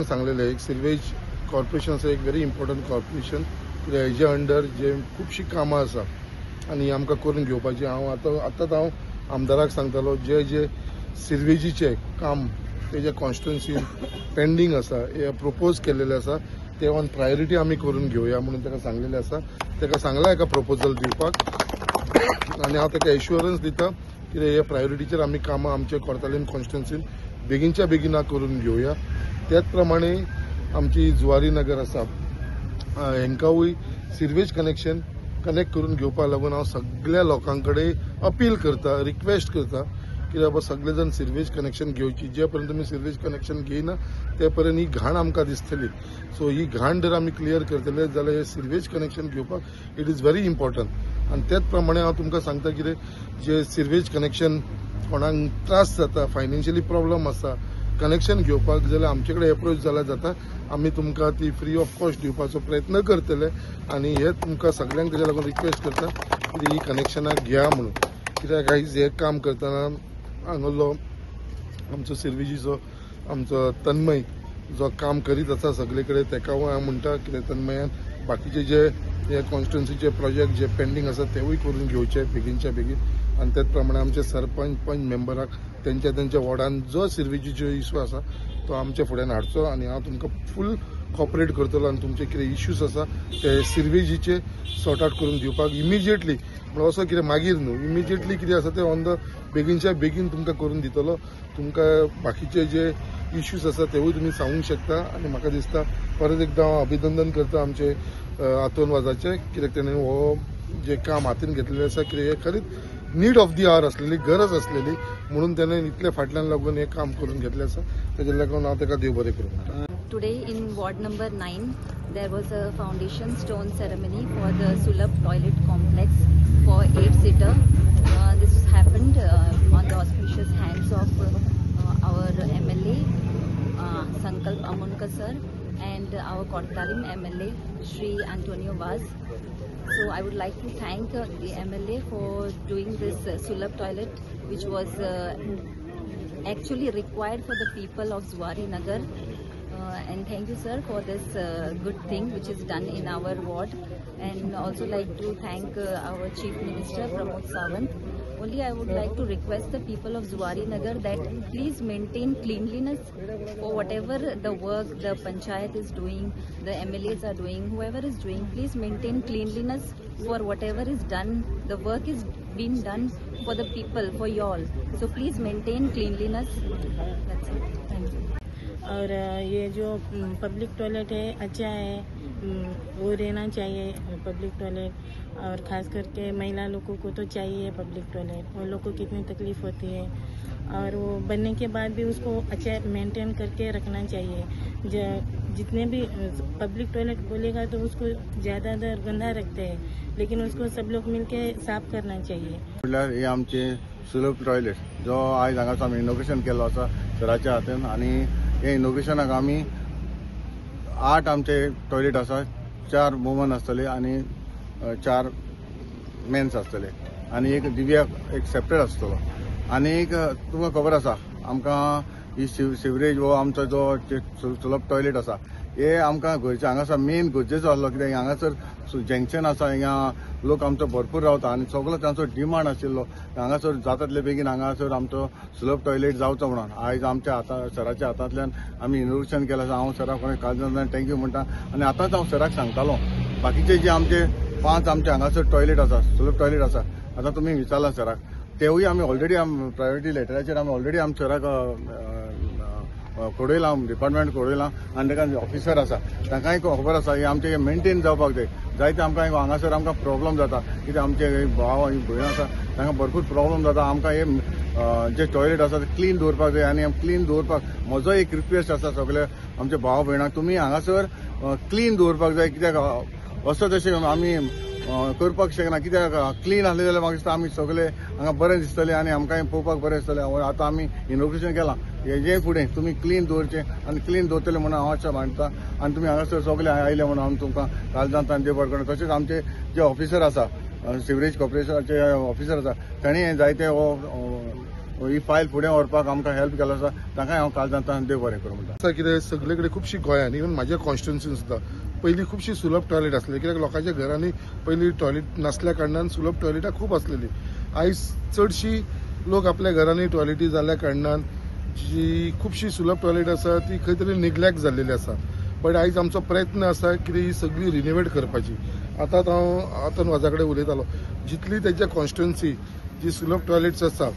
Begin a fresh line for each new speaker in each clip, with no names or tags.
सांगलेलें एक सिल्वेज कॉर्पोरेशन आसा एक व्हेरी इम्पॉर्टंट कॉर्पोरेशन हेजे अंडर जे खुबशीं कामां आसा आनी आमकां करून घेवपाची आतांच हांव आमदाराक सांगतालो जे सिल्वेजीचे काम तेजे कॉन्स्टिट्युएन्सीन पेंडींग आसा हे प्रपोज केलेले आसा ते ऑन प्रायोरिटी आमी करून घेवया म्हणून ताका सांगलेले आसा ताका सांगला एका प्रपोजल दिवपाक आनी हांव ताका एश्युरन्स दिता की हे प्रायोरिटीचेर आमी कामां आमचे कोर्तालीम कॉन्स्टिट्युएन्सीन बेगीनच्या बेगीना करून घेवया त्याच प्रमाणे आमची जुवारी नगर आसा हेंकांवूय सिल्वेज कनेक्शन कनेक्ट करून घेवपाक लागून हांव सगळ्या लोकां कडेन अपील करता रिक्वेस्ट करता की बाबा सगळे जण सिल्वेज कनेक्शन घेवची जे पर्यंत तुमी सिल्वेज कनेक्शन घेयना ते पर्यंत ही घाण आमकां दिसतली सो ही घाण जर आमी क्लियर करतले जाल्यार हे सिल्वेज कनेक्शन घेवपाक इट इज व्हेरी इम्पॉर्टंट आनी त्याच प्रमाणे हांव तुमकां सांगता कितें जे सिल्वेज कनेक्शन कोणाक त्रास जाता फायनान्शियली प्रॉब्लम आसा कनेक्शन घेवपाक जाल्यार आमचे कडेन एप्रोच जाल्यार जाता आमी तुमकां ती फ्री ऑफ कॉस्ट दिवपाचो प्रयत्न करतले आनी हे तुमकां सगळ्यांक तेच्या लागून रिक्वेस्ट करता की ही कनेक्शनां घ्या म्हणून कित्याक आयज हे काम करतना हांगलो आमचो सिल्वेजीचो आमचो तन्मय जो काम करीत आसा सगळे कडेन ताका हांव म्हणटा कित्याक तन्मयान बाकीचे जे हे कॉन्स्टिट्युएन्सीचे प्रोजेक्ट जे पेंडींग आसा तेवूय करून घेवचे बेगीनच्या बेगीन आनी त्याच प्रमाणे आमचे सरपंच पंच मेंबराक त्यांच्या वॉर्डान जो सिल्वेजीचो इश्यू आसा तो आमच्या फुड्यान हाडचो आनी हांव तुमकां फूल कॉपरेट करतलो आनी तुमचे कितें इश्यूज आसा ते सिल्वेजीचे सॉर्ट आउट करून दिवपाक इमिजिएटली म्हणजे असो कितें मागीर न्हू इमिजिएटली कितें आसा ते ऑन द बेगीनच्या बेगीन तुमकां करून दितलो तुमकां बाकीचे जे इश्यूज आसा तेवूय तुमी सांगूंक शकता आनी म्हाका दिसता परत एकदां हांव अभिनंदन करता आमचे आतोनवाजाचे कित्याक तेणें हो जे काम हातीन घेतलेलें आसा कितें हे खरीच नीड ऑफ दी आवर असलेली गरज असलेली म्हणून त्याने इतल्या फाटल्यान लागून हे काम करून घेतले आसा तेजे लागून हांव ताका देव बरें करूं
Today in ward number 9 there was a foundation stone ceremony for the Sulabh toilet complex for 8-seater. This happened on the auspicious hands of our MLA Sankalp Amonkar sir and our Kortalim MLA Shri Antonio Vaz. So I would like to thank the MLA for doing this Sulabh toilet which was actually required for the people of Zuari Nagar. And thank you sir for this good thing which is done in our ward and also like to thank our Chief Minister Pramod Sawant. Only I would like to request the people of Zuari Nagar that please maintain cleanliness for whatever the work the panchayat is doing, the MLAs are doing, whoever is doing, please maintain cleanliness for whatever is done. The work is being done for the people, for y'all. So please maintain cleanliness. That's it. Thank you.
और ये जो public toilet है अच्छा है वो रहना चाहिए public toilet और ख़ास करके महिला लोगों को तो चाहिए पब्लिक टॉयलेट उन लोगों को कितनी तकलीफ़ होती है और वो बनने के बाद भी उसको अच्छा मेंटेन करके रखना चाहिए जितने भी पब्लिक टॉयलेट बोलेगा तो उसको ज़्यादातर गंदा रखते हैं लेकिन उसको सब लोग मिलके साफ करना चाहिए
हे आमचे सुलभ टॉयलेट जो आज हांगासर आमी इनॉग्रेशन केलो आसा सराच्या हातीन आनी हे इनॉग्रेशनाक आमी 8 आमचे टॉयलेट आसा 4 वुमन आसतले आनी 4 मेन्स आसतले आनी एक दिव्याक एक सेपरेट आसतलो आनी एक तुमकां खबर आसा आमकां ही सिवरेज हो आमचो जो सुलभ टॉयलेट आसा हे आमकां गोंयचे हांगासर मेन गरजेचो आसलो कित्याक हांगासर जंक्शन आसा हिंगा लोक आमचो भरपूर रावता आनी सगळो तांचो डिमांड आशिल्लो हांगासर जाता तितले बेगीन हांगासर आमचो सुलभ टॉयलेट जावचो म्हणून आयज आमच्या सराच्या हातांतल्यान आमी इनोग्रेशन केलें आसा हांव सराक काळजांतल्यान थँक्यू म्हणटा आनी आतांच हांव सराक सांगतालो बाकीचे जे आमचे 5 आमचे हांगासर टॉयलेट आसा सुलभ टॉयलेट आसा आतां तुमी विचारला सराक तेवूय आमी ऑलरेडी प्रायोरिटी लेटराचेर आमी ऑलरेडी आमी सराक कोडयला डिपार्टमेंट कोडयला आनी ताका ऑफिसर आसा तांकांय खबर आसा हे आमचे मेंटेन जावपाक जाय जायते आमकां हांगासर आमकां प्रॉब्लम जाता कित्याक आमचे भाव आनी भयण आसा तांकां भरपूर प्रॉब्लम जाता आमकां हे जे टॉयलेट आसा ते क्लीन दवरपाक जाय आनी क्लीन दवरपाक म्हजो एक रिक्वेस्ट आसा सगळे आमचे भाव भयणाक तुमी हांगासर क्लीन दवरपाक जाय कित्याक असो तशें आमी करपाक शकना कित्याक क्लीन आसले जाल्यार म्हाका दिसता आमी सगळे हांगा बरें दिसतलें आनी आमकांय पळोवपाक बरें दिसतलें आतां आमी इनॉग्रेशन केलां हेजे फुडें तुमी क्लीन दवरचें आनी क्लीन दवरतले म्हणून हांव आशा मानता आनी तुमी हांगासर सगळे आयले म्हणून हांव तुमकां काळजांतल्यान देव बरें करता तशेंच आमचे जे ऑफिसर आसा सिवरेज कॉर्पोरेशनाचे ऑफिसर आसा तांणी जायते ही फायल फुडें व्हरपाक आमकां हेल्प केलो आसा ताकाय हांव काल जाता देव बरें करूं म्हणटा.
आतां कितें सगळे कडेन खुबशी गोंयान इवन म्हाज्या कॉन्स्टिट्युन्सीन सुद्दां पयलीं खुबशी सुलभ टॉयलेट आसले, कित्याक लोकांच्या घरांनी पयलीं टॉयलेट नासल्या कारणान सुलभ टॉयलेटां खूब आसलेली. आयज चडशी लोक आपल्या घरांनी टॉयलेटी जाल्ल्या कारणान जी खुबशी सुलभ टॉयलेट आसा ती खंय तरी निग्लॅक्ट जाल्लेली आसा. बट आयज आमचो प्रयत्न आसा की ही सगळी रिनोवेट करपाची. आतां हांव म्हाज्या कडेन उलयतालो, जितली तेच्या कॉन्स्टिट्युन्सी जी सुलभ टॉयलेट्स आसा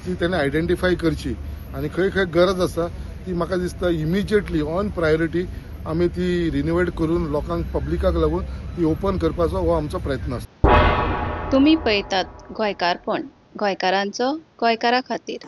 ती तेणें आयडेंटिफाय करची आनी खंय खंय गरज आसा ती म्हाका दिसता इमिजिएटली ऑन प्रायोरिटी आमी ती रिनोवेट करून लोकांक पब्लिकाक लागून ती ओपन करपाचो हो आमचो प्रयत्न आसा.
तुम्ही पळयतात गोंयकारपण, गोंयकारांचो गोंयकारा खातीर.